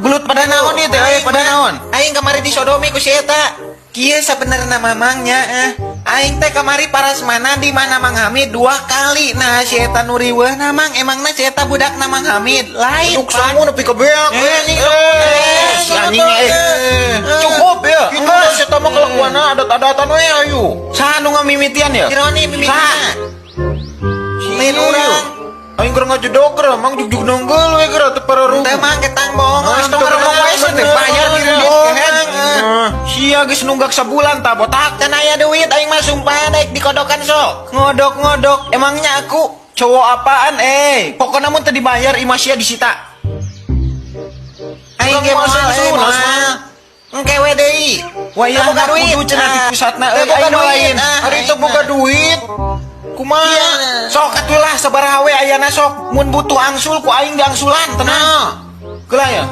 Gelut pada naon ieu teh, pada naon? Aing kamari disodomi ku si eta. Kieu sabenerna mamangnya. Aing teh kamari parasmana di mana Mang Hamid 2 kali. Nah si eta nu riweuhna Mang emangna si eta budakna Mang Hamid. Lain. Duk sangu nepi ke beak. Si anjing cukup ya. Kita si eta mah kelakuanna adat-adatan we ayu. Saha nu ngamimitian ya? Ironi mimitinya. Lain urang. Aing keur ngajedog keur, mang jugjug nonggol we keur teu pararuh. Teu Mang ketang bohong. Geus teu ngomong we teh bayar di duit kehead. Sia geus nunggak sabulan tah botak. Can aya duit aing mah sumpah daek dikodokan sok. Ngodok-ngodok, emangnya aku cowok apaan pokoknya mun teu dibayar imah sia disita. Aing ge moal. Engke we deui. Wayah boga duit. kudu cenah di pusatna Teu boga aya nu duit. lain. Ari teu boga duit. Kumaha? Sok atuh lah sabaraha we ayana sok mun butuh angsul ku aing diangsulan tenang. Geula ya.